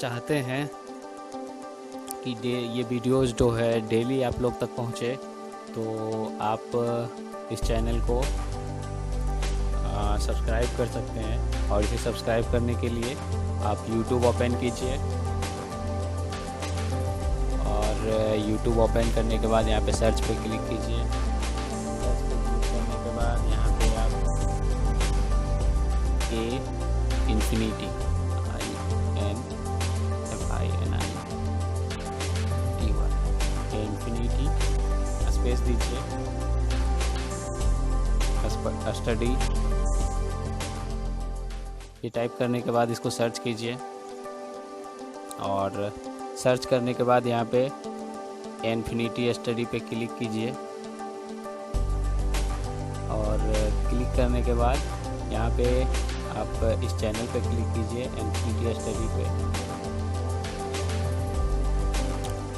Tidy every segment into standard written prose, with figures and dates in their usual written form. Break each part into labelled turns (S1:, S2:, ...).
S1: चाहते हैं कि ये वीडियोस जो है डेली आप लोग तक पहुँचे, तो आप इस चैनल को सब्सक्राइब कर सकते हैं। और इसे सब्सक्राइब करने के लिए आप YouTube ओपन कीजिए, और YouTube ओपन करने के बाद यहाँ पे सर्च पे क्लिक कीजिए। सर्च पे क्लिक करने के बाद यहाँ पे आप इन्फिनिटी इन्फिनिटी स्पेस दीजिए, स्टडी ये टाइप करने के बाद इसको सर्च कीजिए। और सर्च करने के बाद यहाँ पे इन्फिनिटी स्टडी पे क्लिक कीजिए, और क्लिक करने के बाद यहाँ पे आप इस चैनल पे क्लिक कीजिए, इन्फिनिटी स्टडी पे।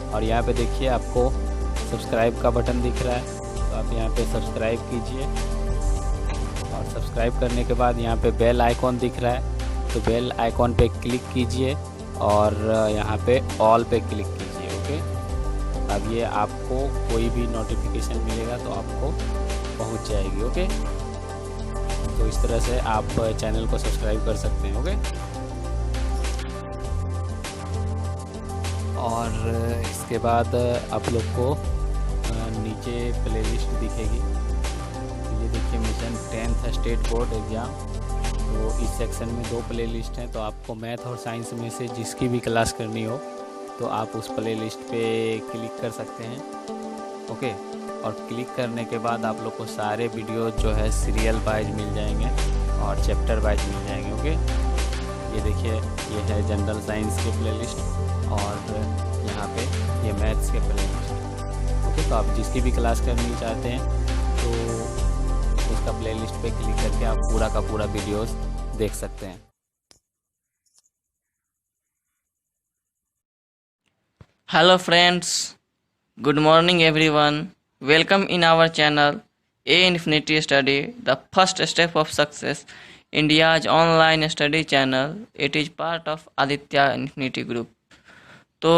S1: और यहाँ पे देखिए आपको सब्सक्राइब का बटन दिख रहा है, तो आप यहाँ पे सब्सक्राइब कीजिए। और सब्सक्राइब करने के बाद यहाँ पे बेल आइकॉन दिख रहा है, तो बेल आइकॉन पे क्लिक कीजिए और यहाँ पे ऑल पे क्लिक कीजिए। ओके, अब ये आपको कोई भी नोटिफिकेशन मिलेगा तो आपको पहुँच जाएगी। ओके, तो इस तरह से आप चैनल को सब्सक्राइब कर सकते हैं। ओके, और इसके बाद आप लोग को नीचे प्लेलिस्ट दिखेगी। ये देखिए, mission 10th state board exam. तो इस सेक्शन में 2 प्लेलिस्ट हैं, तो आपको मैथ और साइंस में से जिसकी भी क्लास करनी हो तो आप उस प्लेलिस्ट पे क्लिक कर सकते हैं। ओके, और क्लिक करने के बाद आप लोग को सारे वीडियो जो है सीरियल वाइज मिल जाएंगे और चैप्टर वाइज मिल जाएंगे। ओके, ये देखिए, ये है जनरल साइंस के प्लेलिस्ट, और यहाँ पे ये मैथ्स के प्लेलिस्ट। ओके, तो आप जिसकी भी क्लास करनी चाहते हैं तो उसका प्लेलिस्ट पे क्लिक करके आप पूरा का पूरा वीडियोस देख सकते हैं।
S2: Hello friends, good morning everyone. Welcome in our channel A Infinity Study, the first step of success, India's online study channel. It is part of Aditya Infinity Group. तो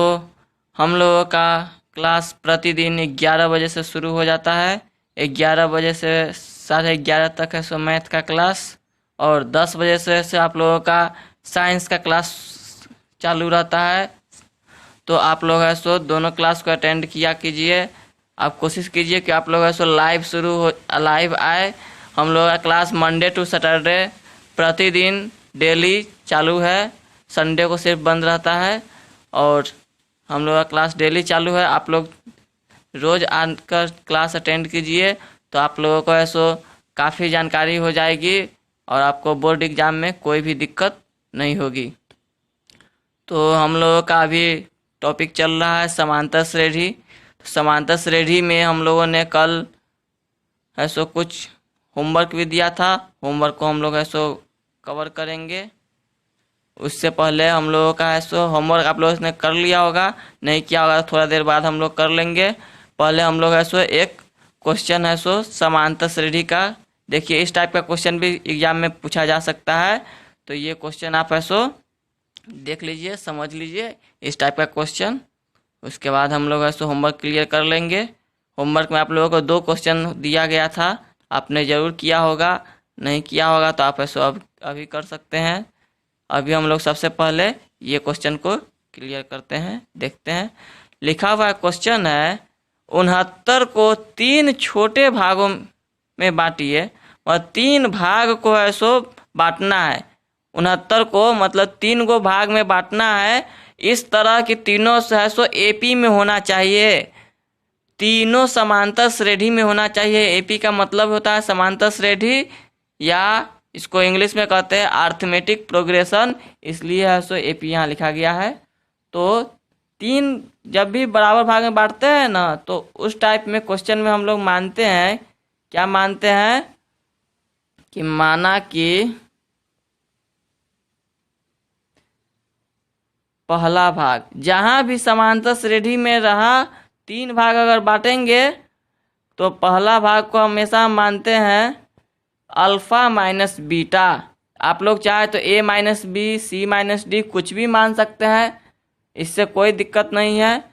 S2: हम लोगों का क्लास प्रतिदिन 11 बजे से शुरू हो जाता है। 11 बजे से 11:30 तक है सो मैथ का क्लास, और 10 बजे से आप लोगों का साइंस का क्लास चालू रहता है। तो आप लोग है सो दोनों क्लास को अटेंड किया कीजिए। आप कोशिश कीजिए कि आप लोग है सो लाइव आए। हम लोग का क्लास मंडे टू सैटरडे प्रतिदिन डेली चालू है, संडे को सिर्फ बंद रहता है। और हम लोग का क्लास डेली चालू है। आप लोग रोज़ आकर क्लास अटेंड कीजिए, तो आप लोगों को ऐसो काफ़ी जानकारी हो जाएगी और आपको बोर्ड एग्ज़ाम में कोई भी दिक्कत नहीं होगी। तो हम लोगों का अभी टॉपिक चल रहा है समांतर श्रेणी। समांतर श्रेणी में हम लोगों ने कल ऐसो कुछ होमवर्क भी दिया था। होमवर्क को हम लोग ऐसो कवर करेंगे। उससे पहले हम लोगों का ऐसो होमवर्क आप लोगों ने कर लिया होगा, नहीं किया होगा तो थोड़ा देर बाद हम लोग कर लेंगे। पहले हम लोग ऐसो एक क्वेश्चन है सो समांतर श्रेणी का। देखिए, इस टाइप का क्वेश्चन भी एग्जाम में पूछा जा सकता है, तो ये क्वेश्चन आप ऐसो देख लीजिए, समझ लीजिए इस टाइप का क्वेश्चन। उसके बाद हम लोग ऐसो होमवर्क क्लियर कर लेंगे। होमवर्क में आप लोगों को 2 क्वेश्चन दिया गया था, आपने ज़रूर किया होगा, नहीं किया होगा तो आप ऐसो अभी कर सकते हैं। अभी हम लोग सबसे पहले ये क्वेश्चन को क्लियर करते हैं, देखते हैं। लिखा हुआ क्वेश्चन है, 69 को 3 छोटे भागों में बांटिए, और 3 भाग को ऐसो बांटना है। 69 को मतलब 3 को भाग में बांटना है। इस तरह की तीनों से है सो एपी में होना चाहिए, तीनों समांतर श्रेणी में होना चाहिए। एपी का मतलब होता है समांतर श्रेणी, या इसको इंग्लिश में कहते हैं अर्थमेटिक प्रोग्रेशन, इसलिए है सो एपी यहाँ लिखा गया है। तो 3 जब भी बराबर भाग में बांटते हैं ना, तो उस टाइप में क्वेश्चन में हम लोग मानते हैं, क्या मानते हैं कि माना कि पहला भाग जहाँ भी समांतर श्रेणी में रहा 3 भाग अगर बांटेंगे तो पहला भाग को हमेशा मानते हैं अल्फा माइनस बीटा। आप लोग चाहे तो a minus B, C minus D कुछ भी मान सकते हैं, इससे कोई दिक्कत नहीं है।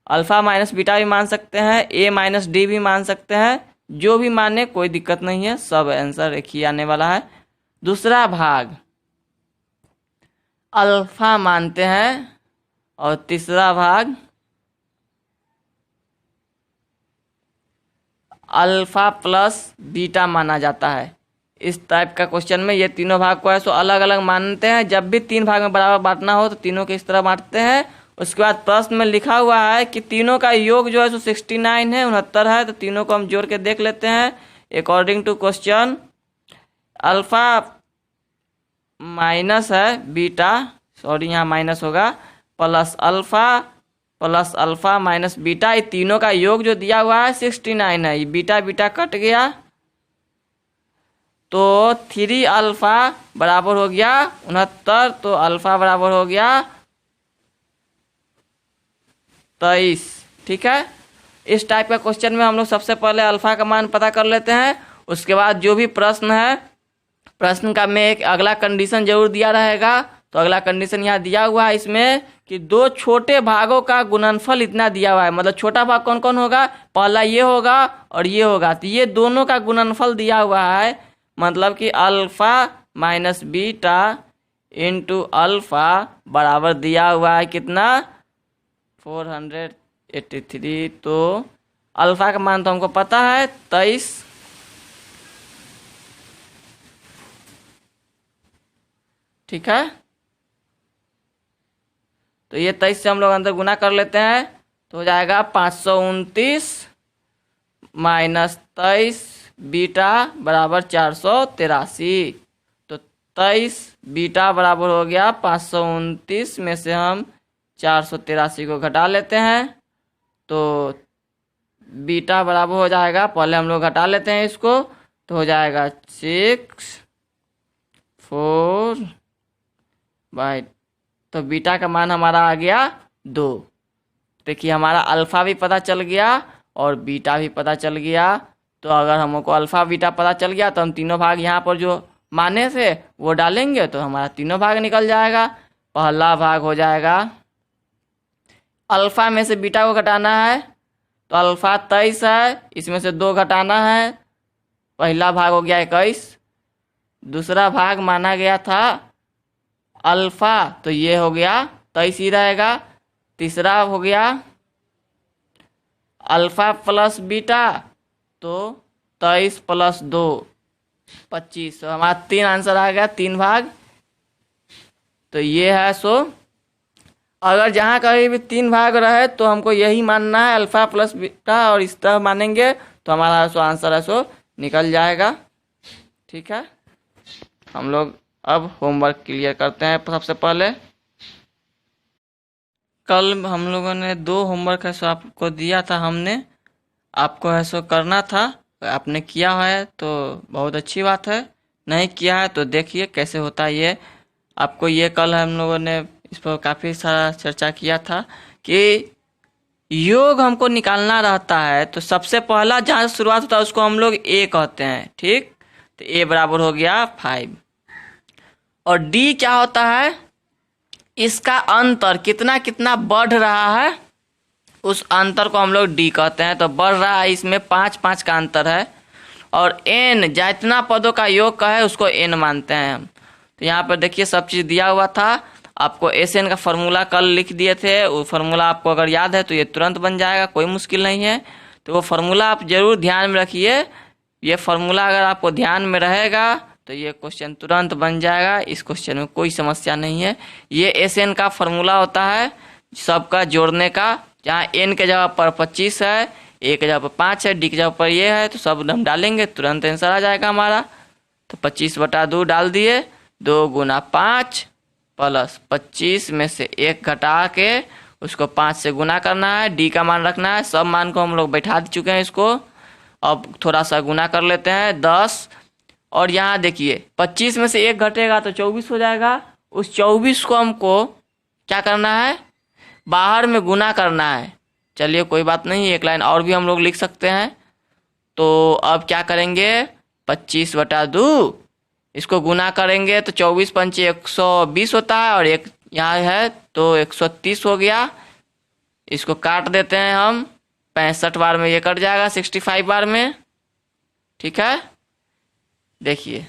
S2: अल्फ़ा माइनस बीटा भी मान सकते हैं, a माइनस डी भी मान सकते हैं, जो भी माने कोई दिक्कत नहीं है, सब आंसर एक ही आने वाला है। दूसरा भाग अल्फ़ा मानते हैं और तीसरा भाग अल्फ़ा प्लस बीटा माना जाता है। इस टाइप का क्वेश्चन में ये तीनों भाग को है सो अलग अलग मानते हैं। जब भी तीन भाग में बराबर बांटना हो तो तीनों के इस तरह बांटते हैं। उसके बाद प्रश्न में लिखा हुआ है कि तीनों का योग जो है सो 69 है, 69 है, तो तीनों को हम जोड़ के देख लेते हैं। According to question alpha minus है बीटा, सॉरी यहाँ माइनस होगा, प्लस अल्फ़ा माइनस बीटा, ये तीनों का योग जो दिया हुआ है 69 है। ये बीटा बीटा कट गया तो 3 अल्फ़ा बराबर हो गया 69, तो अल्फ़ा बराबर हो गया 23। ठीक है, इस टाइप का क्वेश्चन में हम लोग सबसे पहले अल्फ़ा का मान पता कर लेते हैं। उसके बाद जो भी प्रश्न है, प्रश्न का में एक अगला कंडीशन जरूर दिया रहेगा। तो अगला कंडीशन यहाँ दिया हुआ है इसमें कि दो छोटे भागों का गुणनफल इतना दिया हुआ है। मतलब छोटा भाग कौन कौन होगा, पहला ये होगा और ये होगा, तो ये दोनों का गुणनफल दिया हुआ है। मतलब कि alpha minus beta into alpha बराबर दिया हुआ है कितना, 483। तो अल्फ़ा का मान तो हमको पता है 23। ठीक है, तो ये 23 से हम लोग अंदर गुना कर लेते हैं तो हो जाएगा 529 माइनस 23 बीटा बराबर 483। तो 23 बीटा बराबर हो गया 529 में से हम 483 को घटा लेते हैं तो बीटा बराबर हो जाएगा, पहले हम लोग घटा लेते हैं इसको, तो हो जाएगा 6/4। तो बीटा का मान हमारा आ गया 2। देखिए हमारा अल्फ़ा भी पता चल गया और बीटा भी पता चल गया। तो अगर हमको अल्फ़ा बीटा पता चल गया तो हम तीनों भाग यहाँ पर जो माने थे वो डालेंगे तो हमारा तीनों भाग निकल जाएगा। पहला भाग हो जाएगा, अल्फ़ा में से बीटा को घटाना है, तो अल्फ़ा 23 है, इसमें से 2 घटाना है, पहला भाग हो गया 21। दूसरा भाग माना गया था अल्फ़ा, तो ये हो गया 23 ही रहेगा। तीसरा हो गया अल्फ़ा प्लस बीटा, तो 23 प्लस 2 25। तो हमारा 3 आंसर आ गया, 3 भाग। तो ये है सो अगर जहाँ कहीं भी 3 भाग रहे तो हमको यही मानना है अल्फ़ा प्लस बीटा, और इस तरह मानेंगे तो हमारा सो आंसर है सो निकल जाएगा। ठीक है, हम लोग अब होमवर्क क्लियर करते हैं। सबसे पहले कल हम लोगों ने 2 होमवर्क है सो आपको दिया था, हमने आपको है सो करना था, आपने किया है तो बहुत अच्छी बात है, नहीं किया है तो देखिए कैसे होता है ये। आपको ये कल हम लोगों ने इस पर काफ़ी सारा चर्चा किया था कि योग हमको निकालना रहता है तो सबसे पहला जहाँ से शुरुआत होता है उसको हम लोग ए कहते हैं। ठीक, तो ए बराबर हो गया 5 और डी क्या होता है, इसका अंतर कितना कितना बढ़ रहा है उस अंतर को हम लोग डी कहते हैं। तो बढ़ रहा है, इसमें 5 का अंतर है, और एन जितना पदों का योग का है उसको एन मानते हैं हम। तो यहाँ पर देखिए सब चीज़ दिया हुआ था, आपको एस एन का फार्मूला कल लिख दिए थे, वो फार्मूला आपको अगर याद है तो ये तुरंत बन जाएगा, कोई मुश्किल नहीं है। तो वो फार्मूला आप जरूर ध्यान में रखिए, ये फार्मूला अगर आपको ध्यान में रहेगा तो ये क्वेश्चन तुरंत बन जाएगा, इस क्वेश्चन में कोई समस्या नहीं है। ये एस एन का फार्मूला होता है सबका जोड़ने का, जहाँ एन के जगह पर 25 है, ए के जगह पर 5 है, डी के जगह पर ये है, तो सब हम डालेंगे तुरंत आंसर आ जाएगा हमारा। तो 25/2 डाल दिए, 2 गुना 5 प्लस 25 में से 1 घटा के उसको 5 से गुना करना है, डी का मान रखना है। सब मान को हम लोग बैठा चुके हैं इसको, अब थोड़ा सा गुना कर लेते हैं 10, और यहाँ देखिए 25 में से 1 घटेगा तो 24 हो जाएगा। उस 24 को हमको क्या करना है, बाहर में गुना करना है। चलिए कोई बात नहीं, एक लाइन और भी हम लोग लिख सकते हैं। तो अब क्या करेंगे, 25/2 इसको गुना करेंगे तो 24 पंचे 120 होता है, और एक यहाँ है तो 130 हो गया। इसको काट देते हैं हम, 65 बार में ये कट जाएगा 65 बार में। ठीक है, देखिए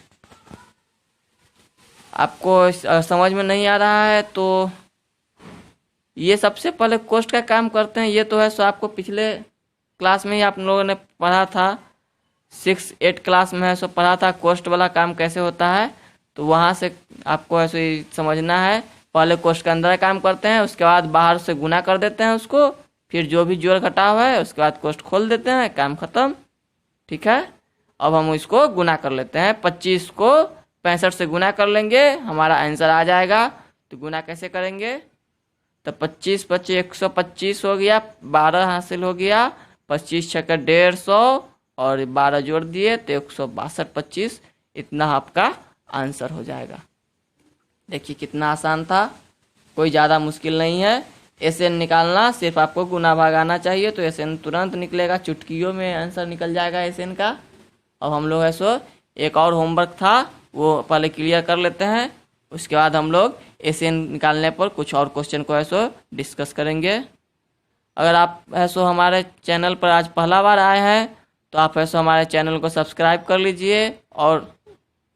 S2: आपको समझ में नहीं आ रहा है तो ये सबसे पहले कोष्ट का काम करते हैं। ये तो है सो आपको पिछले क्लास में ही आप लोगों ने पढ़ा था, 6-8 क्लास में है सो पढ़ा था कोष्ट वाला काम कैसे होता है। तो वहाँ से आपको ऐसे ही समझना है। पहले कोष्ट के अंदर काम करते हैं, उसके बाद बाहर से गुना कर देते हैं उसको, फिर जो भी जोड़ घटाव है उसके बाद कोष्ट खोल देते हैं, काम खत्म। ठीक है, अब हम इसको गुना कर लेते हैं। 25 को 65 से गुना कर लेंगे, हमारा आंसर आ जाएगा। तो गुना कैसे करेंगे, तो 25 25 125 हो गया, 12 हासिल हो गया, 25 छक्का 150 और 12 जोड़ दिए तो 162 25, इतना आपका आंसर हो जाएगा। देखिए कितना आसान था, कोई ज़्यादा मुश्किल नहीं है। एसएन निकालना सिर्फ आपको गुना भाग आना चाहिए तो एसएन तुरंत निकलेगा, चुटकियों में आंसर निकल जाएगा एसएन का। अब हम लोग ऐसो एक और होमवर्क था वो पहले क्लियर कर लेते हैं, उसके बाद हम लोग एसएन निकालने पर कुछ और क्वेश्चन को ऐसो डिस्कस करेंगे। अगर आप ऐसो हमारे चैनल पर आज पहला बार आए हैं तो आप ऐसो हमारे चैनल को सब्सक्राइब कर लीजिए और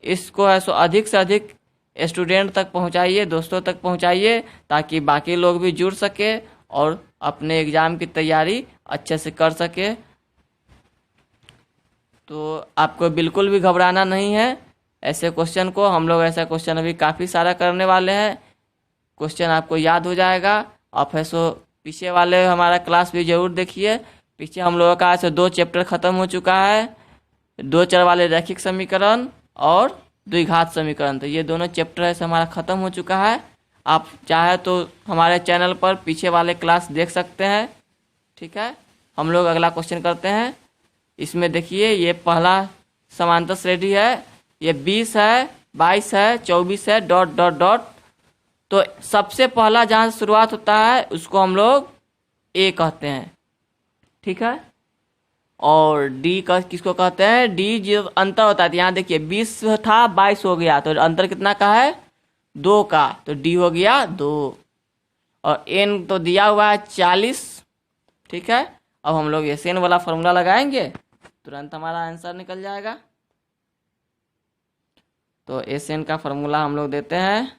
S2: इसको ऐसो अधिक से अधिक स्टूडेंट तक पहुंचाइए, दोस्तों तक पहुंचाइए, ताकि बाकी लोग भी जुड़ सके और अपने एग्ज़ाम की तैयारी अच्छे से कर सके। तो आपको बिल्कुल भी घबराना नहीं है ऐसे क्वेश्चन को, हम लोग ऐसा क्वेश्चन अभी काफ़ी सारा करने वाले हैं, क्वेश्चन आपको याद हो जाएगा। आप ऐसो पीछे वाले हमारा क्लास भी ज़रूर देखिए, पीछे हम लोगों का ऐसे 2 चैप्टर ख़त्म हो चुका है, 2 चर वाले रैखिक समीकरण और द्विघात समीकरण, तो ये दोनों चैप्टर ऐसे हमारा ख़त्म हो चुका है। आप चाहे तो हमारे चैनल पर पीछे वाले क्लास देख सकते हैं। ठीक है, हम लोग अगला क्वेश्चन करते हैं। इसमें देखिए ये पहला समांतर श्रेणी है, ये 20 है, 22 है, 24 है, डॉट डॉट डॉट। तो सबसे पहला जहाँ से शुरुआत होता है उसको हम लोग ए कहते हैं। ठीक है, और डी का किसको कहते हैं, डी जो अंतर होता है, यहाँ देखिए 20 था 22 हो गया, तो अंतर कितना का है, 2 का, तो डी हो गया 2। और एन तो दिया हुआ है 40। ठीक है, अब हम लोग एस एन वाला फॉर्मूला लगाएंगे, तुरंत हमारा आंसर निकल जाएगा। तो एस एन का फॉर्मूला हम लोग देते हैं,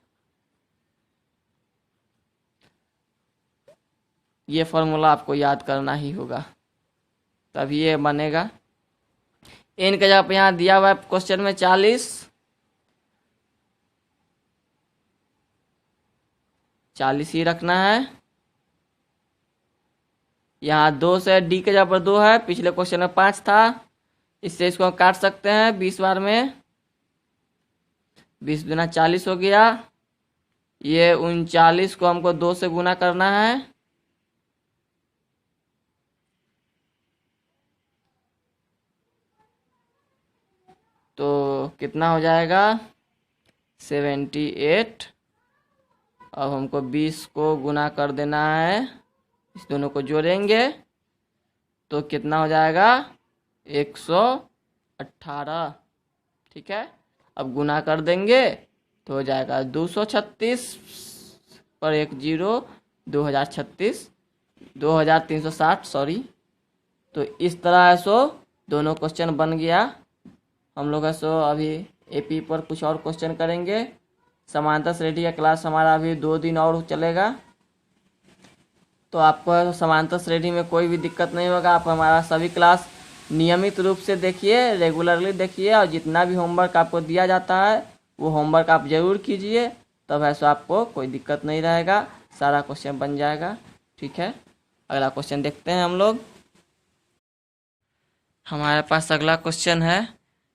S2: ये फॉर्मूला आपको याद करना ही होगा तभी ये बनेगा। एन का जब यहाँ दिया हुआ है क्वेश्चन में 40 ही रखना है। यहाँ 2 से डी के जगह पर 2 है, पिछले क्वेश्चन में 5 था, इससे इसको काट सकते हैं 20 बार में, 20 गुना 40 हो गया। ये 39 को हमको 2 से गुना करना है, तो कितना हो जाएगा 78। अब हमको 20 को गुना कर देना है, इस दोनों को जोड़ेंगे तो कितना हो जाएगा 118। ठीक है, अब गुना कर देंगे तो हो जाएगा 236 पर 1 0, 2036 2360 सॉरी। तो इस तरह ऐसो दोनों क्वेश्चन बन गया। हम लोग ऐसो अभी एपी पर कुछ और क्वेश्चन करेंगे। समांतर श्रेणी का क्लास हमारा अभी 2 दिन और चलेगा, तो आपको समांतर श्रेणी में कोई भी दिक्कत नहीं होगा। आप हमारा सभी क्लास नियमित रूप से देखिए, रेगुलरली देखिए, और जितना भी होमवर्क आपको दिया जाता है वो होमवर्क आप ज़रूर कीजिए, तब ऐसा आपको कोई दिक्कत नहीं रहेगा, सारा क्वेश्चन बन जाएगा। ठीक है, अगला क्वेश्चन देखते हैं हम लोग। हमारे पास अगला क्वेश्चन है,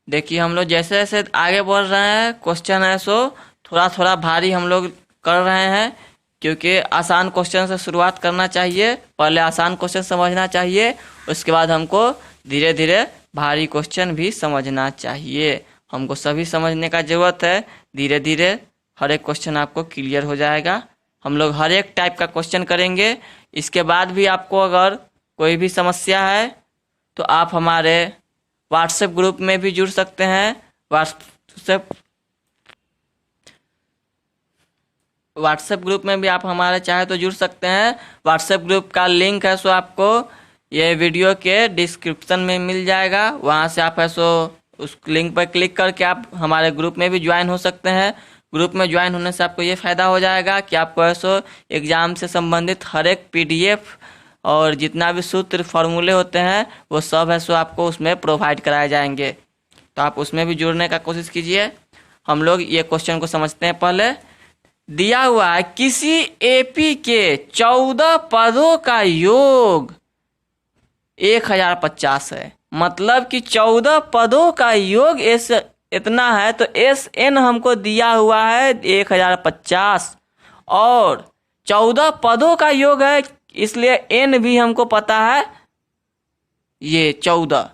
S2: देखिए हम लोग जैसे जैसे आगे बढ़ रहे हैं क्वेश्चन है सो थोड़ा थोड़ा भारी हम लोग कर रहे हैं, क्योंकि आसान क्वेश्चन से शुरुआत करना चाहिए, पहले आसान क्वेश्चन समझना चाहिए, उसके बाद हमको धीरे धीरे भारी क्वेश्चन भी समझना चाहिए। हमको सभी समझने का ज़रूरत है, धीरे धीरे हर एक क्वेश्चन आपको क्लियर हो जाएगा। हम लोग हर एक टाइप का क्वेश्चन करेंगे। इसके बाद भी आपको अगर कोई भी समस्या है तो आप हमारे व्हाट्सएप ग्रुप में भी जुड़ सकते हैं। व्हाट्सएप व्हाट्सएप ग्रुप में भी आप हमारे चाहे तो जुड़ सकते हैं। व्हाट्सएप ग्रुप का लिंक है सो आपको ये वीडियो के डिस्क्रिप्शन में मिल जाएगा। वहाँ से आप है सो उस लिंक पर क्लिक करके आप हमारे ग्रुप में भी ज्वाइन हो सकते हैं। ग्रुप में ज्वाइन होने से आपको ये फ़ायदा हो जाएगा कि आपको है सो एग्ज़ाम से संबंधित हर एक PDF और जितना भी सूत्र फार्मूले होते हैं वो सब है सो आपको उसमें प्रोवाइड कराए जाएंगे। तो आप उसमें भी जुड़ने का कोशिश कीजिए। हम लोग ये क्वेश्चन को समझते हैं। पहले दिया हुआ है किसी AP के 14 पदों का योग 1050 है। मतलब कि 14 पदों का योग इतना है, तो SN हमको दिया हुआ है 1050 और 14 पदों का योग है, इसलिए N भी हमको पता है ये 14।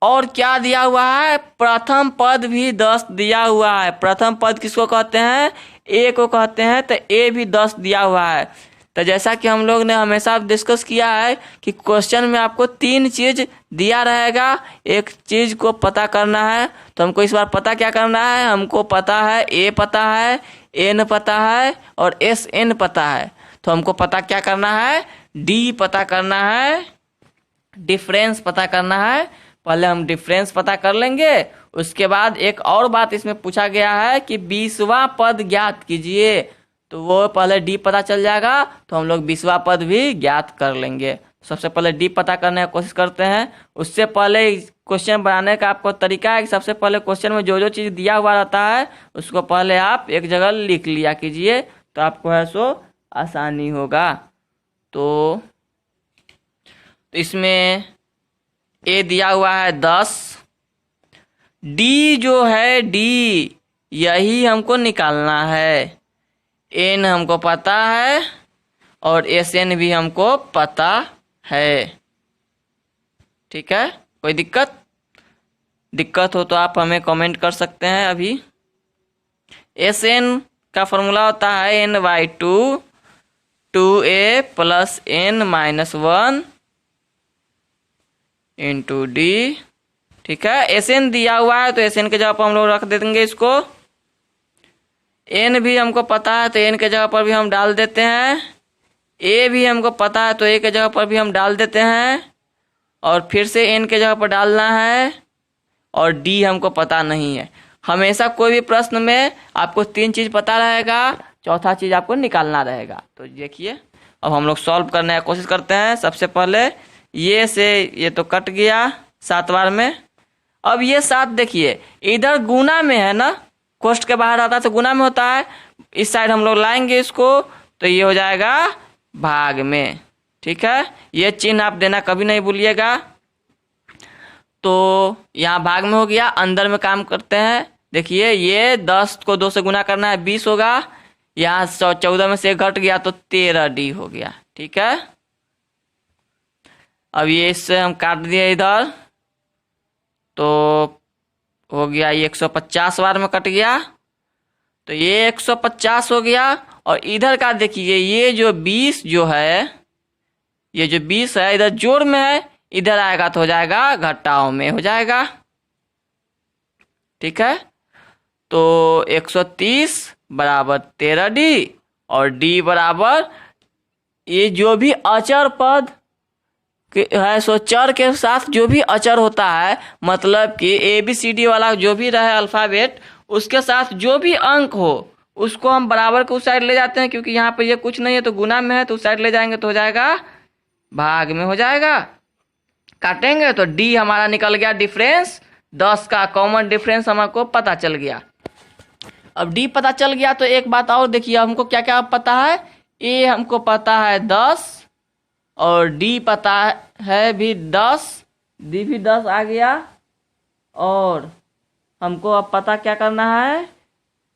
S2: और क्या दिया हुआ है, प्रथम पद भी 10 दिया हुआ है। प्रथम पद किसको कहते हैं, A को कहते हैं, तो A भी 10 दिया हुआ है। तो जैसा कि हम लोग ने हमेशा डिस्कस किया है कि क्वेश्चन में आपको 3 चीज दिया रहेगा, एक चीज को पता करना है। तो हमको इस बार पता क्या करना है, हमको पता है A पता है, N पता है और SN पता है। तो हमको पता क्या करना है, D पता करना है, डिफरेंस पता करना है। पहले हम डिफरेंस पता कर लेंगे। उसके बाद एक और बात इसमें पूछा गया है कि 20वां पद ज्ञात कीजिए, तो वो पहले डी पता चल जाएगा, तो हम लोग 20वां पद भी ज्ञात कर लेंगे। सबसे पहले डी पता करने की कोशिश करते हैं। उससे पहले क्वेश्चन बनाने का आपको तरीका है कि सबसे पहले क्वेश्चन में जो जो चीज़ दिया हुआ रहता है उसको पहले आप एक जगह लिख लिया कीजिए, तो आपको है सो आसानी होगा। तो इसमें ए दिया हुआ है 10, डी जो है डी यही हमको निकालना है, एन हमको पता है और SN भी हमको पता है। ठीक है, कोई दिक्कत हो तो आप हमें कमेंट कर सकते हैं। अभी SN का फॉर्मूला होता है N/2 2A + N-1 into D. ठीक है, SN दिया हुआ है तो SN के जगह पर हम लोग रख देंगे इसको। N भी हमको पता है तो N के जगह पर भी हम डाल देते हैं। A भी हमको पता है तो A के जगह पर भी हम डाल देते हैं और फिर से N के जगह पर डालना है। और D हमको पता नहीं है। हमेशा कोई भी प्रश्न में आपको 3 चीज़ पता रहेगा, चौथा चीज़ आपको निकालना रहेगा। तो देखिए अब हम लोग सॉल्व करने की कोशिश करते हैं। सबसे पहले ये से ये तो कट गया 7 बार में। अब ये 7 देखिए इधर गुना में है ना, कोष्ठ के बाहर आता है तो गुना में होता है। इस साइड हम लोग लाएंगे इसको तो ये हो जाएगा भाग में। ठीक है, ये चिन्ह आप देना कभी नहीं भूलिएगा। तो यहाँ भाग में हो गया, अंदर में काम करते हैं। देखिए ये 10 को 2 से गुना करना है 20 होगा, यहाँ 14 में से घट गया तो 13D हो गया। ठीक है, अब ये इससे हम काट दिए इधर तो हो गया ये 150 बार में कट गया, तो ये 150 हो गया। और इधर का देखिए ये जो 20 जो है, ये जो 20 है इधर जोड़ में है, इधर आएगा तो हो जाएगा घटाव में हो जाएगा। ठीक है, तो 130 बराबर 13D और D बराबर ये जो भी अचर पद है सो चर के साथ जो भी अचर होता है, मतलब कि ABCD वाला जो भी रहे अल्फ़ाबेट उसके साथ जो भी अंक हो उसको हम बराबर के उस साइड ले जाते हैं। क्योंकि यहाँ पे ये कुछ नहीं है तो गुना में है तो उस साइड ले जाएंगे तो हो जाएगा भाग में हो जाएगा। काटेंगे तो D हमारा निकल गया डिफरेंस, 10 का कॉमन डिफरेंस हमको पता चल गया। अब D पता चल गया तो एक बात और देखिए हमको क्या क्या पता है। A हमको पता है 10 और D पता है भी 10, D भी 10 आ गया। और हमको अब पता क्या करना है,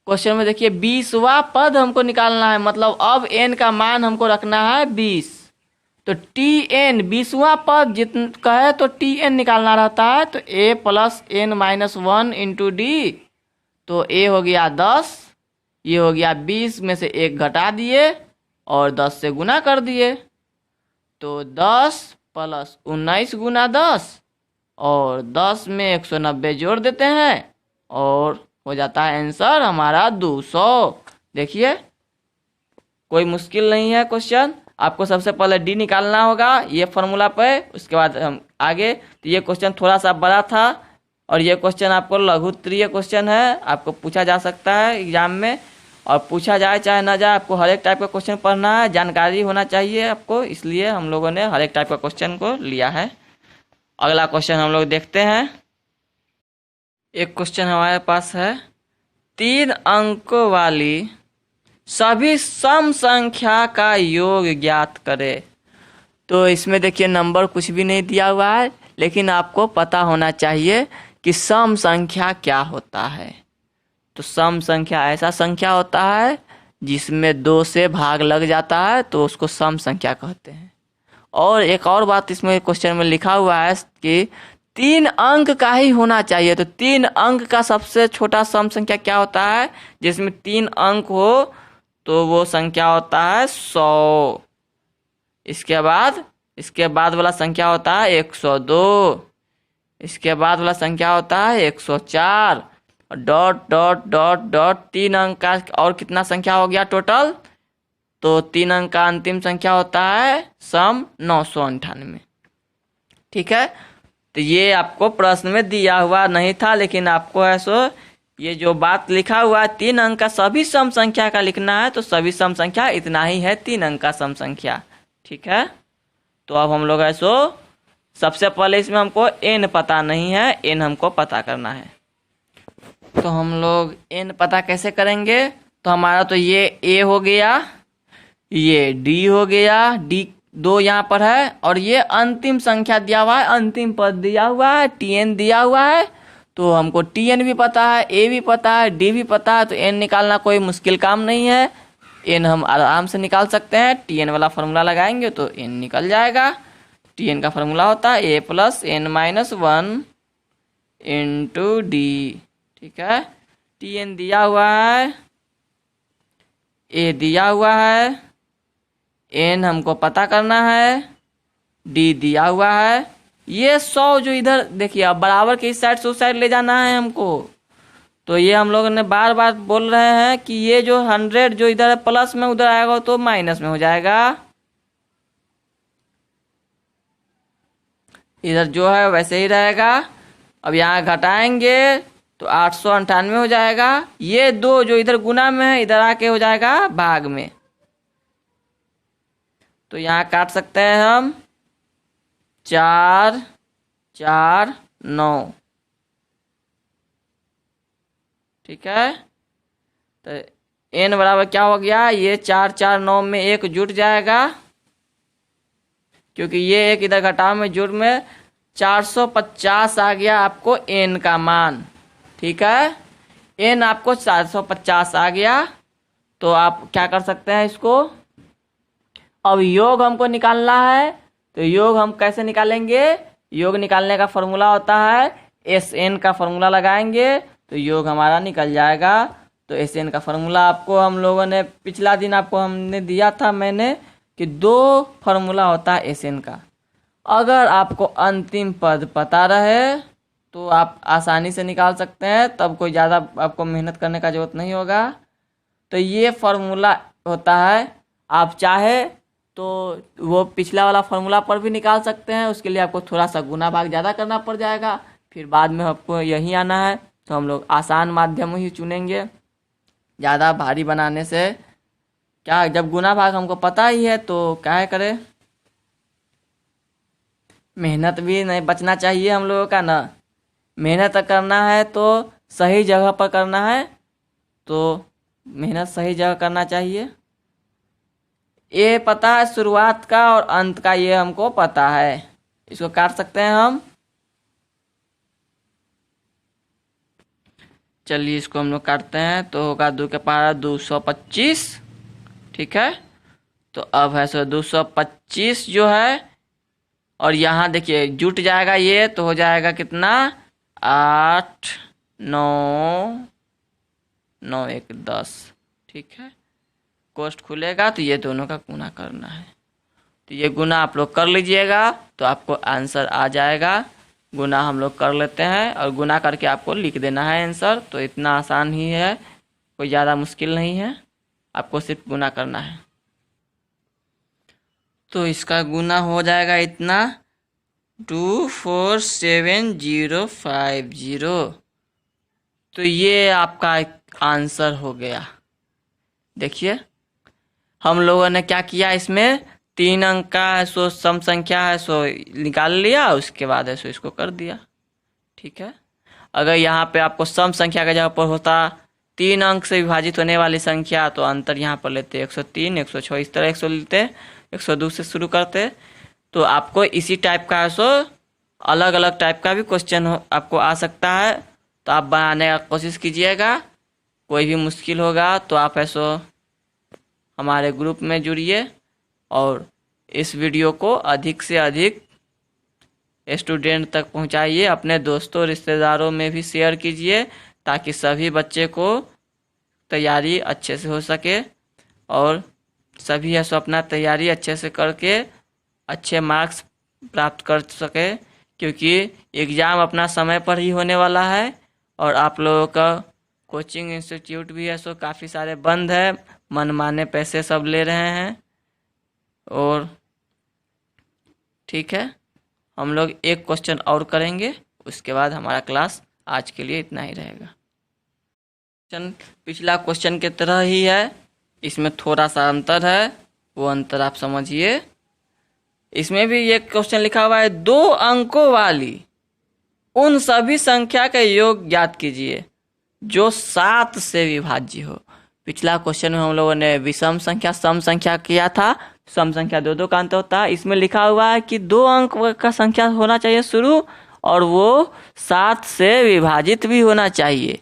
S2: क्वेश्चन में देखिए 20वां पद हमको निकालना है, मतलब अब N का मान हमको रखना है 20। तो TN 20वां पद जितना कहे तो TN निकालना रहता है, तो A + N-1 इंटू D। तो A हो गया 10, ये हो गया 20 में से 1 घटा दिए और 10 से गुना कर दिए, तो 10 + 19 गुना 10 और 10 में 190 जोड़ देते हैं और हो जाता है आंसर हमारा 200। देखिए कोई मुश्किल नहीं है क्वेश्चन। आपको सबसे पहले डी निकालना होगा ये फॉर्मूला पे, उसके बाद हम आगे। तो ये क्वेश्चन थोड़ा सा बड़ा था और ये क्वेश्चन आपको लघुत्तरीय क्वेश्चन है, आपको पूछा जा सकता है एग्जाम में। और पूछा जाए चाहे ना जाए, आपको हर एक टाइप का क्वेश्चन पढ़ना है, जानकारी होना चाहिए आपको, इसलिए हम लोगों ने हर एक टाइप का क्वेश्चन को लिया है। अगला क्वेश्चन हम लोग देखते हैं। एक क्वेश्चन हमारे पास है, 3 अंकों वाली सभी सम संख्या का योग ज्ञात करें। तो इसमें देखिए नंबर कुछ भी नहीं दिया हुआ है, लेकिन आपको पता होना चाहिए कि सम संख्या क्या होता है। तो सम संख्या ऐसा संख्या होता है जिसमें 2 से भाग लग जाता है, तो उसको सम संख्या कहते हैं। और एक और बात इसमें क्वेश्चन में लिखा हुआ है कि 3 अंक का ही होना चाहिए। तो 3 अंक का सबसे छोटा सम संख्या क्या होता है, जिसमें 3 अंक हो तो वो संख्या होता है 100। इसके बाद वाला संख्या होता है 102। इसके बाद वाला संख्या होता है 104। और डॉट डॉट डॉट डॉट 3 अंक का और कितना संख्या हो गया टोटल, तो 3 अंक का अंतिम संख्या होता है सम 998। ठीक है, तो ये आपको प्रश्न में दिया हुआ नहीं था, लेकिन आपको है सो ये जो बात लिखा हुआ है 3 अंक का सभी सम संख्या का लिखना है, तो सभी सम संख्या इतना ही है 3 अंक का सम संख्या। ठीक है, तो अब हम लोग है सो सबसे पहले इसमें हमको n पता नहीं है, n हमको पता करना है। तो हम लोग n पता कैसे करेंगे, तो हमारा तो ये a हो गया, ये d हो गया, d 2 यहाँ पर है, और ये अंतिम संख्या दिया हुआ है, अंतिम पद दिया हुआ है, tn दिया हुआ है। तो हमको tn भी पता है, a भी पता है, d भी पता है, तो n निकालना कोई मुश्किल काम नहीं है। n हम आराम से निकाल सकते हैं, tn वाला फार्मूला लगाएंगे तो n निकल जाएगा। tn का फार्मूला होता है a plus n minus 1 into D. ठीक है, tn दिया हुआ है, a दिया हुआ है, n हमको पता करना है, d दिया हुआ है। ये 100 जो इधर देखिए, अब बराबर के इस साइड से उस साइड ले जाना है हमको। तो ये हम लोगों ने बार बार बोल रहे हैं कि ये जो 100 जो इधर है प्लस में, उधर आएगा तो माइनस में हो जाएगा। इधर जो है वैसे ही रहेगा। अब यहाँ घटाएंगे तो 898 हो जाएगा। ये 2 जो इधर गुना में है, इधर आके हो जाएगा भाग में। तो यहाँ काट सकते हैं हम 4 4 9। ठीक है, तो n बराबर क्या हो गया, ये 4 4 9 में 1 जुट जाएगा, क्योंकि ये एक इधर घटाव में जुट में 450 आ गया आपको n का मान। ठीक है, n आपको 450 आ गया। तो आप क्या कर सकते हैं इसको, अब योग हमको निकालना है। तो योग हम कैसे निकालेंगे, योग निकालने का फॉर्मूला होता है SN का फॉर्मूला लगाएंगे तो योग हमारा निकल जाएगा। तो SN का फॉर्मूला आपको हम लोगों ने पिछला दिन आपको हमने दिया था मैंने कि 2 फॉर्मूला होता है SN का। अगर आपको अंतिम पद पता रहे तो आप आसानी से निकाल सकते हैं, तब कोई ज़्यादा आपको मेहनत करने का जरूरत नहीं होगा। तो ये फॉर्मूला होता है, आप चाहे तो वो पिछला वाला फॉर्मूला पर भी निकाल सकते हैं। उसके लिए आपको थोड़ा सा गुना भाग ज़्यादा करना पड़ जाएगा, फिर बाद में आपको यही आना है। तो हम लोग आसान माध्यम ही चुनेंगे, ज़्यादा भारी बनाने से क्या, जब गुना भाग हमको पता ही है तो क्या करें, मेहनत भी नहीं बचना चाहिए हम लोगों का ना। मेहनत करना है तो सही जगह पर करना है, तो मेहनत सही जगह करना चाहिए। ये पता है शुरुआत का और अंत का, ये हमको पता है। इसको काट सकते हैं हम। चलिए इसको हम लोग काटते हैं, तो होगा 2 के पावर 225। ठीक है, तो अब है सो 225 जो है, और यहाँ देखिए जुट जाएगा ये, तो हो जाएगा कितना 8 9 9 1 10। ठीक है, कोष्ठ खुलेगा तो ये दोनों का गुना करना है। तो ये गुना आप लोग कर लीजिएगा तो आपको आंसर आ जाएगा। गुना हम लोग कर लेते हैं और गुना करके आपको लिख देना है आंसर। तो इतना आसान ही है, कोई ज़्यादा मुश्किल नहीं है, आपको सिर्फ गुना करना है। तो इसका गुना हो जाएगा इतना 24750। तो ये आपका आंसर हो गया। देखिए हम लोगों ने क्या किया, इसमें 3 अंक का है सो सम संख्या है सो निकाल लिया, उसके बाद है सो इसको कर दिया। ठीक है, अगर यहाँ पे आपको सम संख्या का जगह पर होता 3 अंक से विभाजित होने वाली संख्या, तो अंतर यहाँ पर लेते 103, 106, इस तरह 100 लेते, 102 से शुरू करते। तो आपको इसी टाइप का है सो अलग अलग टाइप का भी क्वेश्चन आपको आ सकता है, तो आप बनाने का कोशिश कीजिएगा। कोई भी मुश्किल होगा तो आप ऐसो हमारे ग्रुप में जुड़िए और इस वीडियो को अधिक से अधिक स्टूडेंट तक पहुंचाइए, अपने दोस्तों रिश्तेदारों में भी शेयर कीजिए, ताकि सभी बच्चे को तैयारी अच्छे से हो सके और सभी ऐसो अपना तैयारी अच्छे से करके अच्छे मार्क्स प्राप्त कर सके, क्योंकि एग्ज़ाम अपना समय पर ही होने वाला है और आप लोगों का कोचिंग इंस्टीट्यूट भी है सो काफ़ी सारे बंद है, मनमाने पैसे सब ले रहे हैं। और ठीक है, हम लोग एक क्वेश्चन और करेंगे, उसके बाद हमारा क्लास आज के लिए इतना ही रहेगा। पिछला क्वेश्चन की तरह ही है, इसमें थोड़ा सा अंतर है, वो अंतर आप समझिए। इसमें भी एक क्वेश्चन लिखा हुआ है 2 अंकों वाली उन सभी संख्या का योग ज्ञात कीजिए जो 7 से विभाज्य हो। पिछला क्वेश्चन में हम लोगों ने विषम संख्या सम संख्या किया था, सम संख्या 2 का अंत होता है। इसमें लिखा हुआ है कि 2 अंक का संख्या होना चाहिए शुरू, और वो 7 से विभाजित भी होना चाहिए।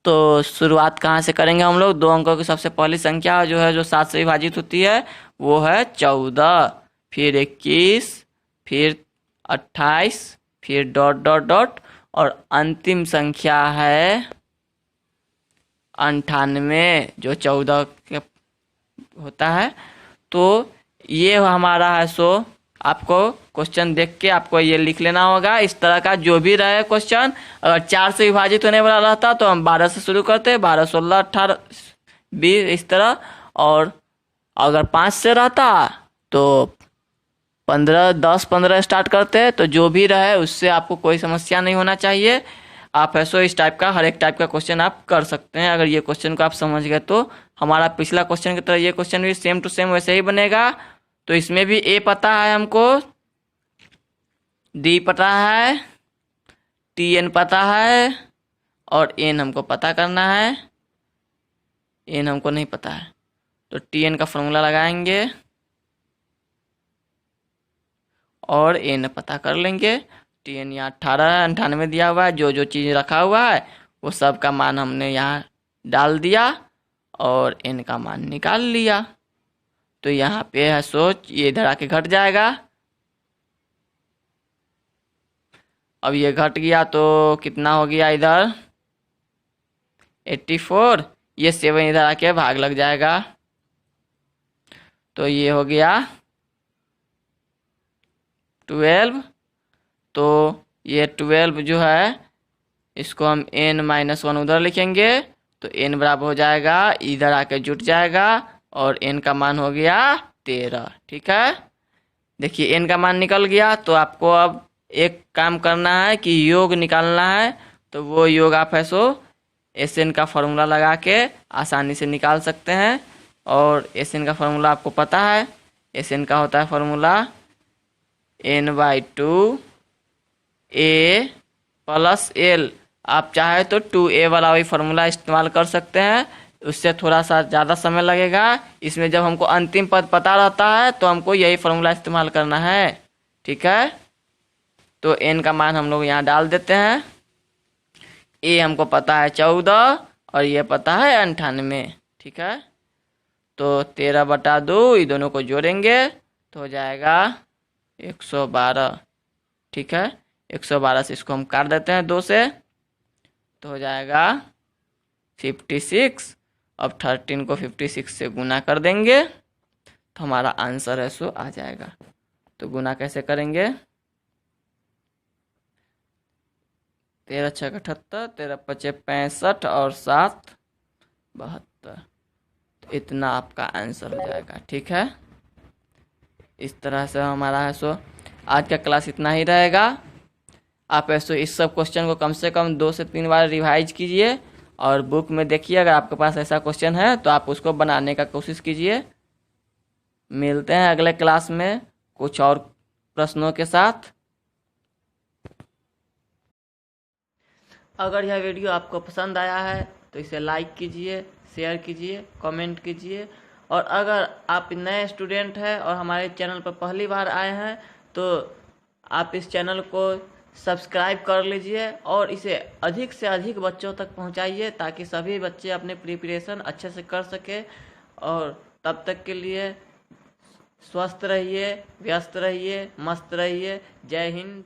S2: तो शुरुआत कहाँ से करेंगे हम लोग? 2 अंकों की सबसे पहली संख्या जो है जो 7 से विभाजित होती है वो है 14, फिर 21, फिर 28, फिर डॉट डॉट डॉट, और अंतिम संख्या है 98 जो 14 के होता है। तो ये हमारा है सो आपको क्वेश्चन देख के आपको ये लिख लेना होगा। इस तरह का जो भी रहे क्वेश्चन, अगर 4 से विभाजित होने वाला रहता तो हम 12 से शुरू करते, 12, 16, 18, 20 इस तरह, और अगर 5 से रहता तो 15, 10, 15 स्टार्ट करते। तो जो भी रहे उससे आपको कोई समस्या नहीं होना चाहिए। आप ऐसो इस टाइप का हर एक टाइप का क्वेश्चन आप कर सकते हैं। अगर ये क्वेश्चन को आप समझ गए तो हमारा पिछला क्वेश्चन की तरह ये क्वेश्चन भी सेम टू सेम वैसे ही बनेगा। तो इसमें भी ए पता है हमको, डी पता है, टी एन पता है, और एन हमको पता करना है। एन हमको नहीं पता है, तो टी एन का फॉर्मूला लगाएंगे और एन पता कर लेंगे। टी एन यहाँ 18, 98 दिया हुआ है, जो जो चीज़ रखा हुआ है वो सब का मान हमने यहाँ डाल दिया और एन का मान निकाल लिया। तो यहाँ पे है सोच ये इधर आके घट जाएगा। अब ये घट गया तो कितना हो गया इधर 84, ये 7 इधर आके भाग लग जाएगा, तो ये हो गया 12। तो ये 12 जो है इसको हम n-1 उधर लिखेंगे, तो n बराबर हो जाएगा इधर आके जुट जाएगा और n का मान हो गया 13। ठीक है, देखिए n का मान निकल गया। तो आपको अब एक काम करना है कि योग निकालना है, तो वो योग आप है सो SN का फॉर्मूला लगा के आसानी से निकाल सकते हैं। और SN का फॉर्मूला आपको पता है, SN का होता है formula n/2 a plus l। आप चाहे तो 2a वाला वही फॉर्मूला इस्तेमाल कर सकते हैं, उससे थोड़ा सा ज़्यादा समय लगेगा। इसमें जब हमको अंतिम पद पता रहता है तो हमको यही फॉर्मूला इस्तेमाल करना है। ठीक है, तो n का मान हम लोग यहाँ डाल देते हैं। a हमको पता है 14 और ये पता है 98। ठीक है, तो 13/2 ये दोनों को जोड़ेंगे तो हो जाएगा 112। ठीक है, 112 से इसको हम काट देते हैं 2 से, तो हो जाएगा 56। अब 13 को 56 से गुना कर देंगे तो हमारा आंसर है सो आ जाएगा। तो गुना कैसे करेंगे? 13 × 6 = 78, 13 × 5 = 65 और 7 72। तो इतना आपका आंसर हो जाएगा। ठीक है, इस तरह से हमारा है सो आज का क्लास इतना ही रहेगा। आप ऐसे इस सब क्वेश्चन को कम से कम 2 से 3 बार रिवाइज कीजिए और बुक में देखिए, अगर आपके पास ऐसा क्वेश्चन है तो आप उसको बनाने का कोशिश कीजिए। मिलते हैं अगले क्लास में कुछ और प्रश्नों के साथ। अगर यह वीडियो आपको पसंद आया है तो इसे लाइक कीजिए, शेयर कीजिए, कमेंट कीजिए। और अगर आप नए स्टूडेंट हैं और हमारे चैनल पर पहली बार आए हैं तो आप इस चैनल को सब्सक्राइब कर लीजिए और इसे अधिक से अधिक बच्चों तक पहुंचाइए ताकि सभी बच्चे अपने प्रिपरेशन अच्छे से कर सके। और तब तक के लिए स्वस्थ रहिए, व्यस्त रहिए, मस्त रहिए। जय हिंद।